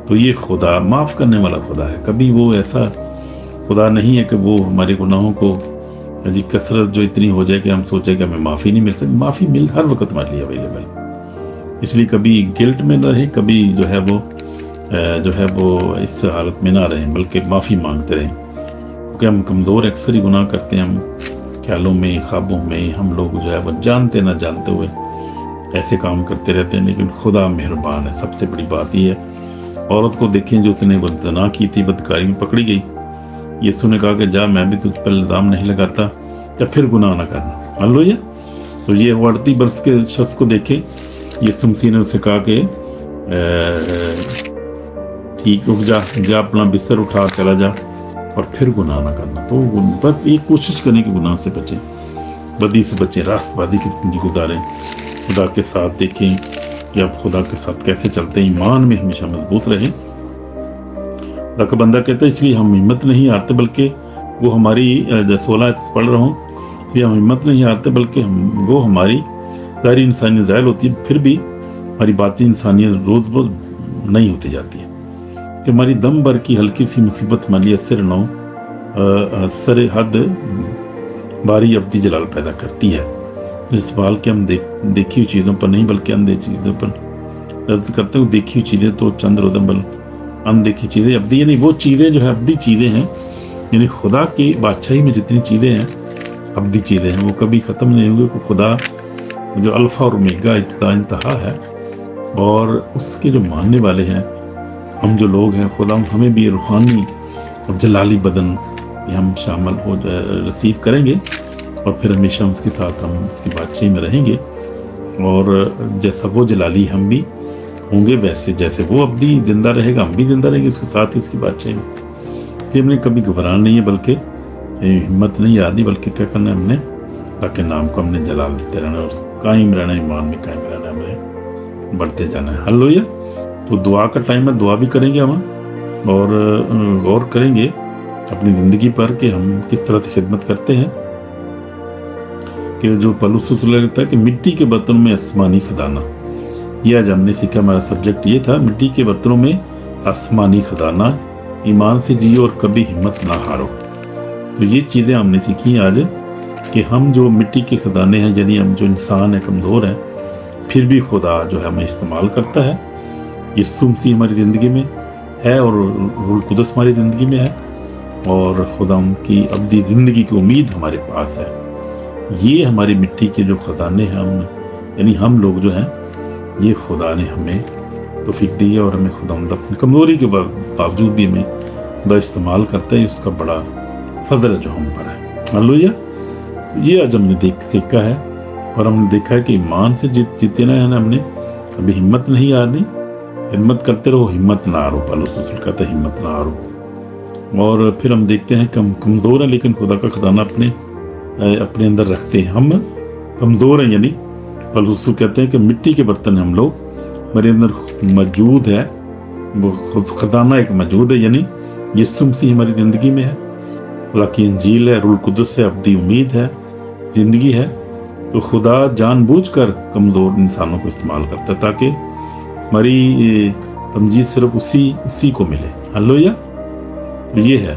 تو یہ خدا معاف کرنے والا خدا ہے. کبھی وہ ایسا خدا نہیں ہے کہ وہ ہمارے گناہوں کو کثرت جو اتنی ہو جائے کہ ہم سوچیں کہ ہمیں معافی نہیں مل سکتی. معافی ہر وقت ہمارے لیے اویلیبل. اس لیے کبھی گلٹ میں نہ رہیں، کبھی جو ہے وہ اس حالت میں نہ رہیں، بلکہ معافی مانگتے رہیں. کیونکہ ہم کمزور اکثر ہی گناہ کرتے ہیں. ہم خیالوں میں، خوابوں میں ہم لوگ جو ہے وہ جانتے نہ جانتے ہوئے ایسے کام کرتے رہتے ہیں. لیکن خدا مہربان ہے. سب سے بڑی بات یہ ہے، عورت کو دیکھیں جو اس نے زنا کی تھی، بدکاری میں پکڑی گئی. یسوع نے کہا کہ جا، میں بھی تجھ پر الزام نہیں لگاتا، یا پھر گناہ نہ کرنا. ہاللویا. تو یہ 38 برس کے شخص کو دیکھے، یسوع مسیح نے اسے کہا کہ ٹھیک رک جا، اپنا بستر اٹھا چلا جا، اور پھر گناہ نہ کرنا. تو بس ایک کوشش کریں کہ گناہ سے بچیں، بدی سے بچیں، راست بازی کی زندگی گزاریں، خدا کے ساتھ دیکھیں کہ آپ خدا کے ساتھ کیسے چلتے ہیں. ایمان میں ہمیشہ مضبوط رہیں. खुदा का बंदा कहता है इसलिए हम हिम्मत नहीं हारते, बल्कि वो हमारी 16 पढ़ रहा हूँ, इसलिए हम हिम्मत नहीं हारते बल्कि वो हमारी ज़ाहिरी इंसानियत ज़ाहिर होती है, फिर भी हमारी बाती इंसानियत रोज़ रोज़ नहीं होती जाती है कि हमारी दम भर की हल्की सी मुसीबत हमारे लिए असर हद बारी अब्दी जलाल पैदा करती है। इस सवाल के हम देखी हुई चीज़ों पर नहीं बल्कि अनदेखी चीज़ों पर अर्ज करते हो। देखी हुई चीज़ें तो चंद रोज़ बल अनदेखी चीज़ें अब्दी, यानी वो चीज़ें जो है अब्दी चीज़ें हैं, यानी खुदा की बादशाही में जितनी चीज़ें हैं अब्दी चीज़ें हैं, वो कभी ख़त्म नहीं होंगी। खुदा जो अल्फ़ा और ओमेगा इब्तिदा इंतहा है, और उसके जो मानने वाले हैं हम जो लोग हैं, खुदा हमें भी रूहानी और जलाली बदन में हम शामिल हो रिसीव करेंगे और फिर हमेशा उसके साथ हम उसकी बातचीत में रहेंगे। और जैसा वो जलाली हम भी होंगे, वैसे जैसे वो अब्दी जिंदा रहेगा हम भी जिंदा रहेंगे उसके साथ ही उसकी बातचीत में। इसलिए हमने कभी घबराना नहीं है, बल्कि हिम्मत नहीं हारनी, बल्कि क्या करना है हमने, ताकि नाम को हमने जलाल देते रहना और कायम रहना, ईमान में कायम रहना, हमें बढ़ते जाना है। हालेलुया। तो दुआ का टाइम है, दुआ भी करेंगे हम और गौर करेंगे अपनी ज़िंदगी पर कि हम किस तरह से खिदमत करते हैं। कि जो पौलुस लगता है कि मिट्टी के बर्तनों में आसमानी खजाना, ये आज हमने सीखा। हमारा सब्जेक्ट ये था, मिट्टी के बर्तनों में आसमानी खजाना, ईमान से जियो और कभी हिम्मत ना हारो। तो ये चीज़ें हमने सीखी आज कि हम जो मिट्टी के खजाने हैं, यानी हम जो इंसान है, कमज़ोर हैं, फिर भी खुदा जो है हमें इस्तेमाल करता है। यीशु मसीह हमारी ज़िंदगी में है और रूह कुदस हमारी ज़िंदगी में है, और खुदा की अब्दी ज़िंदगी की उम्मीद हमारे पास है। ये हमारी मिट्टी के जो ख़जाने हैं, हम यानी हम लोग जो हैं, ये खुदा ने हमें तौफीक दी है और हमें खुदा अपनी कमज़ोरी के बावजूद भी हमें खुदा इस्तेमाल करता है। उसका बड़ा फजल है जो हम पर है। हालेलुया। ये आज हमने सीखा है और हमने देखा है कि ईमान से जीतना है ना, हमने कभी हिम्मत नहीं हारनी। हिम्मत करते रहो, हिम्मत ना हारो। पौलुस रसूल कहता है हिम्मत ना हारो। और फिर हम देखते हैं कमज़ोर हैं, लेकिन खुदा का खजाना अपने अंदर रखते हैं। हम कमज़ोर हैं, यानी पौलुस रसूल कहते हैं कि मिट्टी के बर्तन हम लोग, हमारे अंदर मौजूद है वो खजाना एक मौजूद है, यानी यीशु मसीह हमारी ज़िंदगी में है, खुदा की इंजील है, रूह कुदस है, अब्दी उम्मीद है, ज़िंदगी है। तो खुदा जानबूझकर कमज़ोर इंसानों को इस्तेमाल करता है ताकि हमारी तमजीद सिर्फ उसी को मिले। हालेलुया। तो ये है,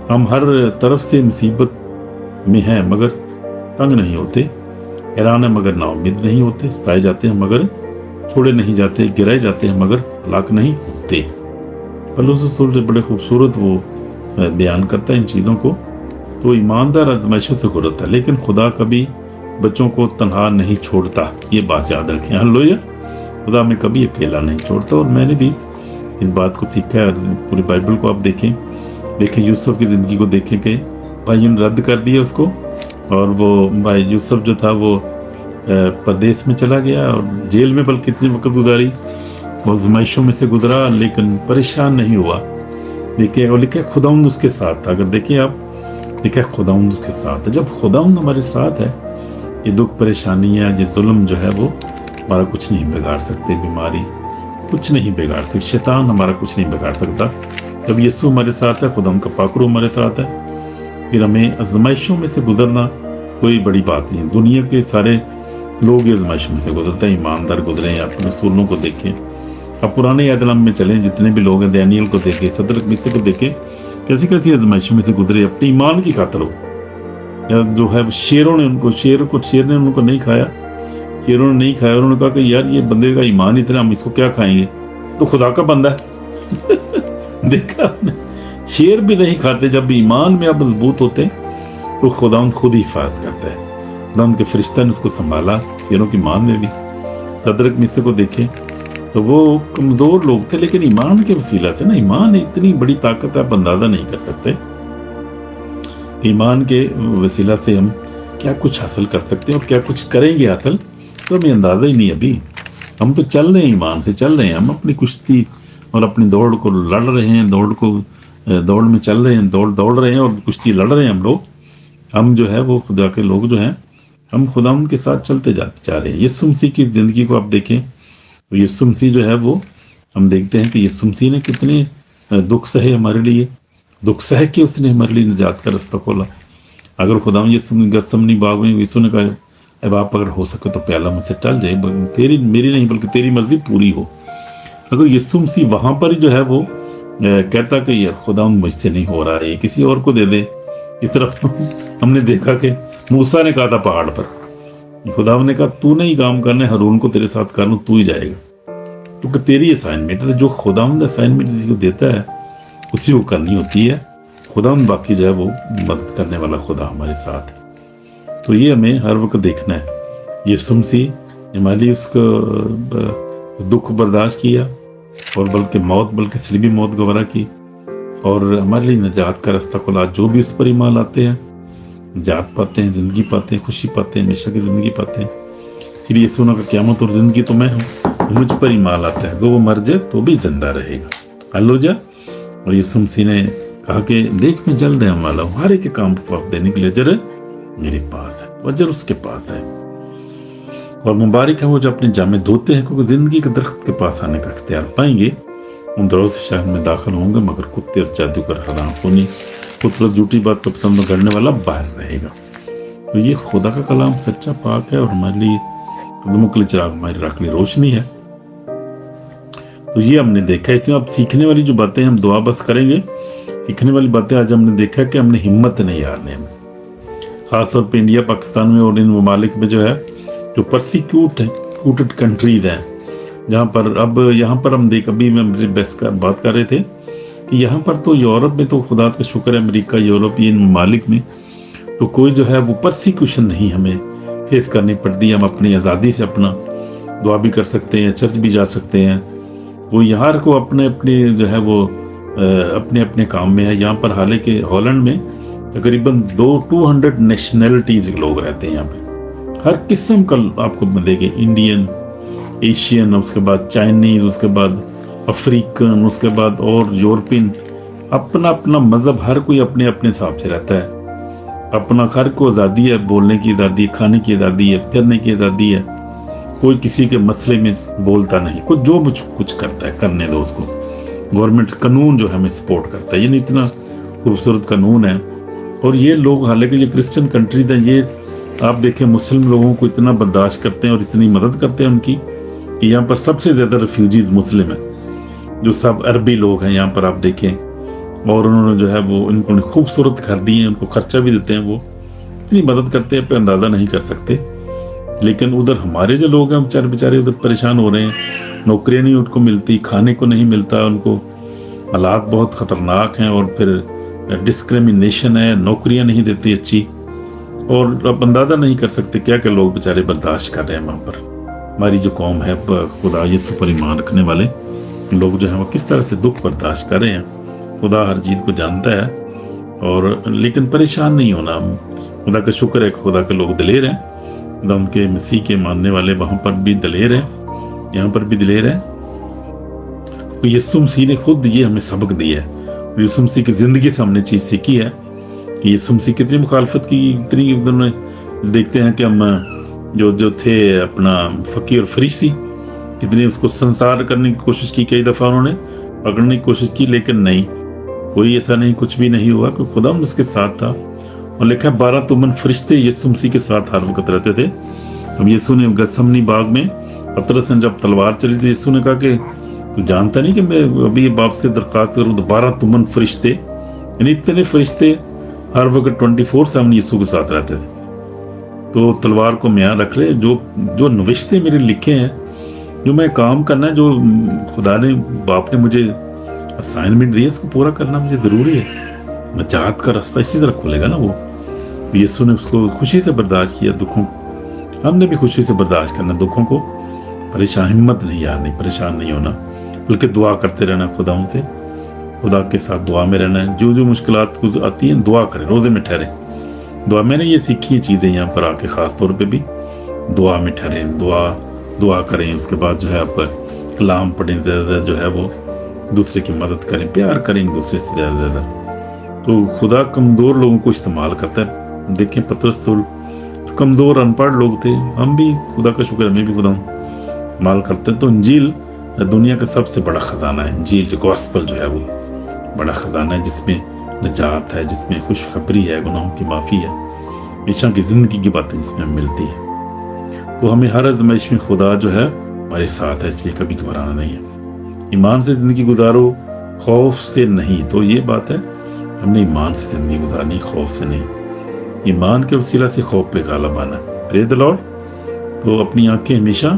हम हर तरफ से मुसीबत में हैं मगर तंग नहीं होते, हैरान है मगर नाउम्मीद नहीं होते, सताए जाते हैं मगर छोड़े नहीं जाते, गिराए जाते हैं मगर हलाक नहीं होते। पौलुस रसूल से बड़े खूबसूरत वो बयान करता है इन चीज़ों को। तो ईमानदार आजमाइशों से गुजरता है, लेकिन खुदा कभी बच्चों को तनहा नहीं छोड़ता। ये बात याद रखें। हालेलुया। खुदा में कभी अकेला नहीं छोड़ता। और मैंने भी इस बात को सीखा है। पूरी बाइबल को आप देखें यूसुफ की ज़िंदगी को देखें कि भाइयों ने रद्द कर दिया उसको, और वो भाई यूसुफ जो था वो परदेश में चला गया और जेल में बल्कि कितनी वक्त गुजारी, वो आज़माइशों में से गुजरा, लेकिन परेशान नहीं हुआ। देखिए, और लिखे खुदावंद उसके साथ था। अगर देखिए आप, देखिए खुदावंद उसके साथ है। जब खुदावंद हमारे साथ है, ये दुख परेशानियाँ, ये जुल्म जो है वो हमारा कुछ नहीं बिगाड़ सकते, बीमारी कुछ नहीं बिगाड़ सकती, शैतान हमारा कुछ नहीं बिगाड़ सकता। जब यीशु हमारे साथ है, खुदा का पाकरू हमारे साथ है, फिर हमें आज़माइशों में से गुजरना कोई बड़ी बात नहीं है। दुनिया के सारे लोग आज़माइशों में से गुजरते हैं, ईमानदार गुजरे हैं। अपने रसूलों को देखें, अब पुराने अहद-ए-नाम में चलें, जितने भी लोग हैं, दानियल को देखें, सदरक मिस्र को देखें, कैसी कैसी आज़माइशों में से गुजरे अपने ईमान की खातिर हो। या जो है शेर ने उनको नहीं खाया, शेरों ने नहीं खाया। उन्होंने कहा कि यार ये बंदे का ईमान इतना, हम इसको क्या खाएंगे, तो खुदा का बंदा है। देखा आपने, शेर भी नहीं खाते। जब ईमान में आप मजबूत होते तो खुदा खुद ही हिफाज करता है। खुदा के फरिश्ता ने उसको संभाला, शेरों की मान में भी। सदरक मिस्र को देखें तो वो कमज़ोर लोग थे, लेकिन ईमान के वसीला से ना, ईमान इतनी बड़ी ताकत आप अंदाज़ा नहीं कर सकते। ईमान के वसीला से हम क्या कुछ हासिल कर सकते हैं और क्या कुछ करेंगे हासिल, तो हमें अंदाज़ा ही नहीं। अभी हम तो चल रहे हैं, ईमान से चल रहे हैं, हम अपनी कुश्ती और अपनी दौड़ को लड़ रहे हैं, दौड़ में चल रहे हैं, दौड़ रहे हैं और कुश्ती लड़ रहे हैं हम लोग। हम जो है वो खुदा के लोग जो हैं, हम खुदा के साथ चलते जा रहे हैं। यीशु मसीह की ज़िंदगी को आप देखें तो यीशु मसीह जो है वो, हम देखते हैं कि यीशु मसीह ने कितने दुख सहे हमारे लिए, दुख सह के उसने हमारे लिए निजात का रास्ता खोला। अगर खुदा गसमनी बाग में यीशु ने कहा अब आप अगर हो सके तो प्याला मुझसे टल जाए, तेरी मेरी नहीं बल्कि तेरी मर्जी पूरी हो। अगर यीशु मसीह वहां पर ही जो है वो कहता कि यार खुदा मुझसे नहीं हो रहा है, किसी और को दे दे, इस तरफ हमने देखा कि मूसा ने कहा था पहाड़ पर, खुदा ने कहा तू नहीं काम करना है, हारून को तेरे साथ कर लूं, तू ही जाएगा, क्योंकि तेरी असाइनमेंट है। जो खुदा असाइनमेंट किसी को देता है उसी को करनी होती है। खुदा बाकी जो है वो मदद करने वाला खुदा हमारे साथ है। तो ये हमें हर वक्त देखना है। यीशु मसीह हमारे लिए उसको दुख बर्दाश्त किया और बल्कि सलीबी मौत गवारा की और हमारे लिए निजात का रास्ता खोला। जो भी उस पर ईमान लाते हैं निजात पाते हैं, जिंदगी पाते हैं, खुशी पाते हैं, हमेशा की जिंदगी पाते हैं। इसलिए यीशु ने कहा क़यामत और जिंदगी तो मैं हूँ, मुझ पर ईमान लाता है अगर वो मर जाए तो भी जिंदा रहेगा। हालेलुया। और यीशु मसीह ने कहा कि देख मैं जल्द आने वाला हूँ, हर एक काम को जवाब देने के लिए अजर मेरे पास है, अजर उसके पास है। और मुबारक है वो जो अपने जामे धोते हैं, क्योंकि जिंदगी के दरख्त के पास आने का इख्तियार पाएंगे। उन दरों से शहर में दाखिल होंगे, मगर कुत्ते और जादूगर हराम खूनी पुत्र झूठी बात को पसंद करने वाला बाहर रहेगा। तो ये खुदा का कलाम सच्चा पाक है और हमारे लिए कदमों के लिए चिराग, हमारी राख लिए रोशनी है। तो ये हमने देखा। इसमें अब सीखने वाली जो बातें हम दुआ बस करेंगे, सीखने वाली बातें आज हमने देखा कि हमने हिम्मत नहीं हारने में, खासतौर पर इंडिया, पाकिस्तान में और इन ममालिक में जो है जो परसिक्यूटेड कंट्रीज हैं, जहाँ पर हम देख, अभी मैं बेस्ट का बात कर रहे थे कि यहाँ पर तो यूरोप में तो खुदा का शुक्र है, अमेरिका, यूरोप, इन ममालिक में तो कोई जो है वो परसिक्यूशन नहीं हमें फेस करनी पड़ती है। हम अपनी आज़ादी से अपना दुआ भी कर सकते हैं, चर्च भी जा सकते हैं। वो यहाँ को अपने जो है वो अपने अपने काम में है। यहाँ पर हालांकि हॉलैंड में तकरीबन 200 नेशनैलिटीज़ लोग रहते हैं। यहाँ पे हर किस्म का आपको मिलेंगे, इंडियन, एशियन, उसके बाद चाइनीज़, उसके बाद अफ्रीकन, उसके बाद और यूरोपियन। अपना अपना मज़हब, हर कोई अपने अपने हिसाब से रहता है। अपना हर को आज़ादी है, बोलने की आज़ादी है, खाने की आज़ादी है, फिरने की आज़ादी है। कोई किसी के मसले में बोलता नहीं, कोई जो कुछ करता है करने दो उसको। गवर्नमेंट कानून जो हमें सपोर्ट करता है, ये इतना खूबसूरत कानून है। और ये लोग, हालांकि ये क्रिश्चियन कंट्रीज हैं, ये आप देखें मुस्लिम लोगों को इतना बर्दाश्त करते हैं और इतनी मदद करते हैं उनकी कि यहाँ पर सबसे ज़्यादा रेफ्यूजीज मुस्लिम हैं, जो सब अरबी लोग हैं यहाँ पर आप देखें। और उन्होंने जो है वो इनको खूबसूरत घर दिए हैं, उनको खर्चा भी देते हैं, वो इतनी मदद करते हैं पे अंदाज़ा नहीं कर सकते। लेकिन उधर हमारे जो लोग हैं बेचारे उधर परेशान हो रहे हैं, नौकरियाँ नहीं उनको मिलती, खाने को नहीं मिलता उनको, हालात बहुत ख़तरनाक हैं। और फिर डिस्क्रिमिनेशन है, नौकरियाँ नहीं देती अच्छी, और अब अंदाज़ा नहीं कर सकते क्या क्या लोग बेचारे बर्दाश्त कर रहे हैं वहाँ पर। हमारी जो कौम है, खुदा यीशु पर ईमान रखने वाले लोग जो हैं वो किस तरह से दुख बर्दाश्त कर रहे हैं। खुदा हर चीज़ को जानता है, और लेकिन परेशान नहीं होना। खुदा का शुक्र है, खुदा के लोग दिलेर हैं, खुदा उनके मसीह के मानने वाले वहाँ पर भी दिलेर हैं, यहाँ पर भी दिलेर हैं। तो यीशु मसीह ने खुद ये हमें सबक दिया है। यीशु मसीह की ज़िंदगी से हमने चीज़ सीखी है कि यीशु मसीह कितनी मुखालफत की, इतनी देखते हैं कि हम जो थे अपना फ़कीर और फरीसी, कितनी उसको संसार करने की कोशिश की, कई दफ़ा उन्होंने पकड़ने की कोशिश की, लेकिन नहीं, कोई ऐसा नहीं, कुछ भी नहीं हुआ, क्योंकि खुदा उसके साथ था। और लिखा 12 तुमन फरिश्ते यीशु मसीह के साथ हर वक्त रहते थे। अब यीशु ने गसमनी बाग में पतरस ने जब तलवार चली थी, यीशु ने कहा कि तू जानता नहीं कि मैं अभी बाप से दरख्वास्त करूँ तो 12 तुमन फरिश्ते, यानी इतने फरिश्ते हर वक्त 24/7 यीशु के साथ रहते थे। तो तलवार को मैं यहाँ रख ले, जो नविश्ते मेरे लिखे हैं, जो मैं काम करना है, जो खुदा ने बाप ने मुझे असाइनमेंट दी है, उसको पूरा करना मुझे ज़रूरी है। नजात का रास्ता इसी तरह खुलेगा ना। वो यीशु ने उसको खुशी से बर्दाश्त किया दुखों को, हमने भी खुशी से बर्दाश्त करना दुखों को। परेशान, हिम्मत नहीं हारनी, परेशान नहीं होना, बल्कि दुआ करते रहना खुदा उनसे, खुदा के साथ दुआ में रहना है। जो मुश्किलात कुछ आती हैं, दुआ करें, रोज़े में ठहरें, दुआ। मैंने ये सीखी चीज़ें यहाँ पर आके ख़ास तौर पे भी, दुआ में ठहरें, दुआ करें। उसके बाद जो है आप कलाम पढ़ें, ज़्यादा जो है वो दूसरे की मदद करें, प्यार करें एक दूसरे से ज़्यादा। तो खुदा कमज़ोर लोगों को इस्तेमाल करता है। देखें पतरस तो कमज़ोर अनपढ़ लोग थे, हम भी खुदा का शुक्र, हमें भी खुदा इस्तेमाल करते हैं। तो इंजील दुनिया का सबसे बड़ा ख़जाना है, इंजील जो गॉस्पेल जो है वो बड़ा ख़जाना है जिसमें नजात है, जिसमें खुशखबरी है, गुनाहों की माफ़ी है, हमेशा की ज़िंदगी की बातें जिसमें हमें मिलती है। तो हमें हर आज़माइश में खुदा जो है हमारे साथ है, इसलिए कभी घबराना नहीं है। ईमान से ज़िंदगी गुजारो, खौफ से नहीं। तो ये बात है, हमने ईमान से ज़िंदगी गुजारनी, खौफ से नहीं। ईमान के वसीला से खौफ पे गालिब आना। Praise the Lord. तो अपनी आंखें हमेशा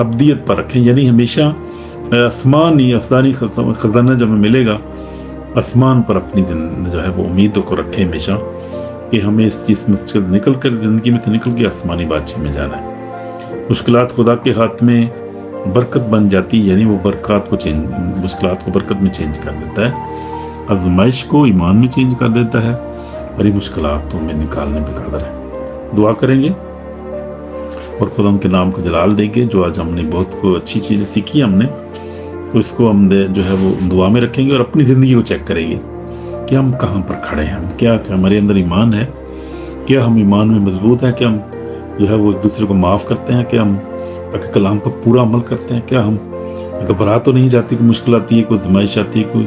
अब्दियत पर रखें, यानी हमेशा आसमानी खजाना जब हमें मिलेगा, आसमान पर अपनी जो है वो उम्मीदों को रखें हमेशा, कि हमें इस चीज़ में से निकल कर, ज़िंदगी में से निकल के आसमानी बादशाह में जाना है। मुश्किलात खुदा के हाथ में बरकत बन जाती है, यानी वो मुश्किलात को बरकत में चेंज कर देता है, आजमाइश को ईमान में चेंज कर देता है, और ये मुश्किलातों में निकालने पे कादर है। दुआ करेंगे और खुदा उनके नाम को जलाल देंगे। जो आज हमने बहुत को अच्छी चीज़ें सीखी हमने, तो इसको हम जो है वो दुआ में रखेंगे और अपनी ज़िंदगी को चेक करेंगे कि हम कहाँ पर खड़े हैं, हम क्या हमारे अंदर ईमान है, क्या हम ईमान में मजबूत हैं, क्या हम जो है वो एक दूसरे को माफ़ करते हैं, क्या हम कलाम पर पूरा अमल करते हैं, क्या हम घबरा तो नहीं जाती, कोई मुश्किल आती है, कोई आजमाइश आती है, कोई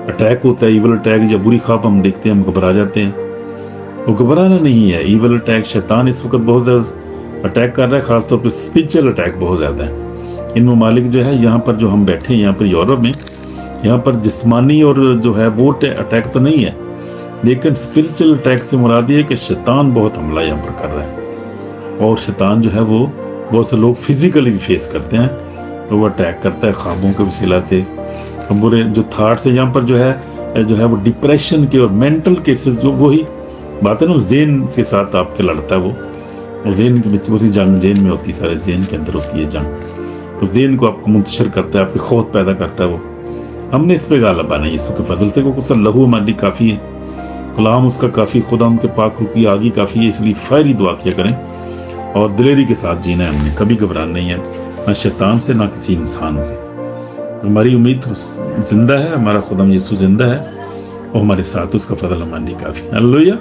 अटैक होता है, ईवल अटैक या बुरी ख्वाब हम देखते हैं, हम घबरा जाते हैं। वो घबराना नहीं है। ईवल अटैक, शैतान इस वक्त बहुत ज़्यादा अटैक कर रहा है, खासतौर पर स्पिरिचुअल अटैक बहुत ज़्यादा है। इन ममालिक जो है, यहाँ पर जो हम बैठे हैं, यहाँ पर यूरोप में, यहाँ पर जिस्मानी और जो है वो अटैक तो नहीं है, लेकिन स्पिरिचुअल अटैक से मुराद ये है कि शैतान बहुत हमला यहाँ पर कर रहा है, और शैतान जो है वो बहुत से लोग फिजिकली भी फेस करते हैं, तो वो अटैक करता है ख्वाबों के वसीला से, बुरे जो थाट्स है यहाँ पर जो है वो डिप्रेशन के और मेंटल केसेस, जो वही बात है ना, जेन के साथ आपके लड़ता है वो, और जेन के बीच वही जंग जेन में होती है, सारे जेन के अंदर होती है जंग, तो जेन को आपको मुंतशिर करता है, आपके खौफ पैदा करता है वो। हमने इस पे गालिब आना है यीशु के फजल से, क्योंकि लहू हमारी काफ़ी है, कलाम उसका काफ़ी, खुदा उनके पाक रूह की आगी काफ़ी है, इसलिए फायरी दुआ किया करें और दिलेरी के साथ जीना है। हमने कभी घबराना नहीं है, ना शैतान से, ना किसी इंसान से। हमारी उम्मीद जिंदा है, हमारा खुदा यीशु जिंदा है, और हमारे साथ उसका फजल हमारे लिए काफ़ी है। हालेलुया।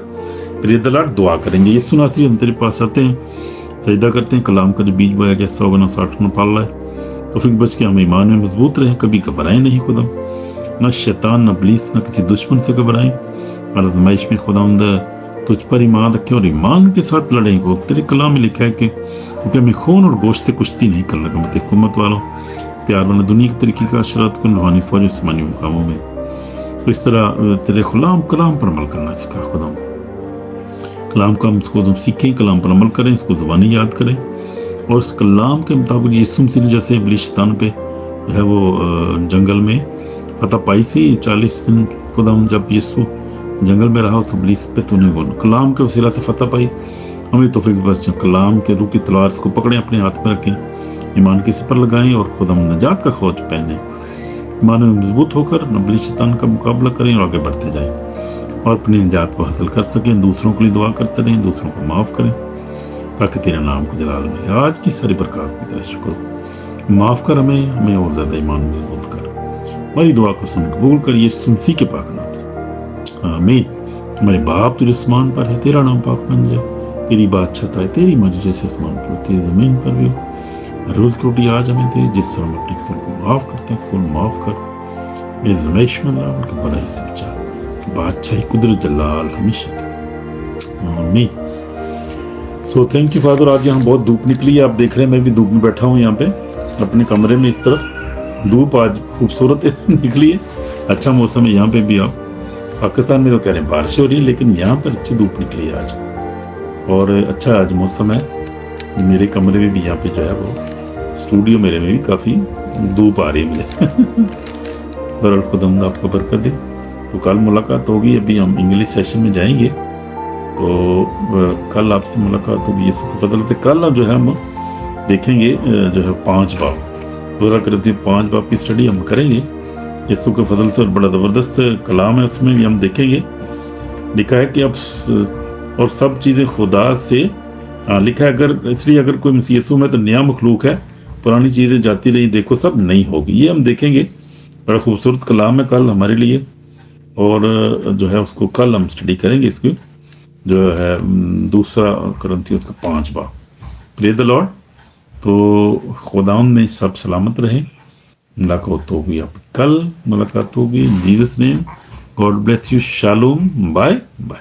प्रिय दलाल, दुआ करेंगे। यीशु नासरी, हम तेरे पास आते हैं, सजदा करते हैं, कलाम का जो बीज बोया गया 100 गुना 60 गुना पाल रहा है, तो फिर बच के हम ईमान में मजबूत रहें, कभी घबराएं नहीं खुदा, ना शैतान, ना इब्लीस, ना किसी दुश्मन से घबराएं, और आजमाइश में खुदा तुझ पर ईमान रखें और ईमान के साथ लड़ें। को तेरे कलाम में लिखा है कि क्योंकि हमें खून और गोश्त से कुश्ती नहीं कर लगा, मत हुकूमत वालों, तैयार वाला दुनिया के तरीके का शरत को रूहानी फौज आसमानी मुकामों में। तो इस तरह तेरे कलाम पर अमल करना सिखा खुदा। कलाम का हम सीखें, कलाम पर अमल करें, इसको ज़ुबानी याद करें, और इस कलाम के मुताबिक यीशु मसीह ने जैसे इब्लीस शैतान पे जो है वो जंगल में फतह पाई थी 40 दिन, खुदा जब यीशु जंगल में रहा तो इब्लीस पे तूने कलाम के वसीला से फतह पाई। हमें तो फिर कलाम के रूह की तलवार को पकड़ें, अपने हाथ में रखें, ईमान के सिपर लगाएं और खुदा नजात का खोज पहने, ईमान में मजबूत होकर इब्लीस शैतान का मुकाबला करें और आगे बढ़ते जाएं, और अपनी निजात को हासिल कर सकें। दूसरों के लिए दुआ करते रहें, दूसरों को माफ़ करें, ताकि तेरे नाम को जलाल मिले। आज की सारी बरकत की तरह शुक्र, माफ़ कर हमें और ज़्यादा ईमान मजबूत कर। हमारी दुआ को सुन कबूल कर, ये सुनसी के पाक नाम से, आमीन। हमारे बाप तुझे आसमान पर है, तेरा नाम पाक बन जाए, तेरी बादशाह है, तेरी मर्जी जैसे आसमान पर होती है ज़मीन पर भी हो। रोज़ की रोटी आज हमें दे, जिससे हम अपने किसान को माफ़ करते हैं, उसको माफ़ कर। मेरे ज़मैश में ला उनके बड़ा ही सच्चा कि बादशाही कुदरत जलाल हमेशा, आमीन। So thank you father. आज यहाँ बहुत धूप निकली है, आप देख रहे हैं, मैं भी धूप में बैठा हूँ यहाँ पे अपने कमरे में। इस तरफ धूप आज खूबसूरत निकली है, अच्छा मौसम है यहाँ पे भी। आप पाकिस्तान में तो कह रहे हैं बारिश हो रही है, लेकिन यहाँ पर अच्छी धूप निकली है आज, और अच्छा आज मौसम है। मेरे कमरे में भी यहाँ पे जो है वो स्टूडियो मेरे में भी काफ़ी धूप आ रही है मुझे। बरल खुदा आपको बरकत दे। तो कल मुलाकात होगी, अभी हम इंग्लिश सेशन में जाएंगे, तो कल आपसे मुलाकात होगी यीशु के फजल से। कल जो है हम देखेंगे जो है 5 बाब, पूरा करते 5 बाब की स्टडी हम करेंगे यीशु के फजल से, और बड़ा ज़बरदस्त कलाम है, उसमें भी हम देखेंगे। लिखा है कि अब और सब चीज़ें खुदा से लिखा है, अगर इसलिए अगर कोई मसीह यीशु में तो नया मखलूक है, पुरानी चीज़ें जाती रही, देखो सब नहीं होगी। ये हम देखेंगे, बड़ा खूबसूरत कलाम है कल हमारे लिए, और जो है उसको कल हम स्टडी करेंगे। इसकी जो है 2 कुरिन्थियों का 5 बाब। Praise the Lord. तो खुदावंद में सब सलामत रहें। मुलाकात होगी, आप कल मुलाकात होगी। Jesus name, God bless you. Shalom. Bye. Bye.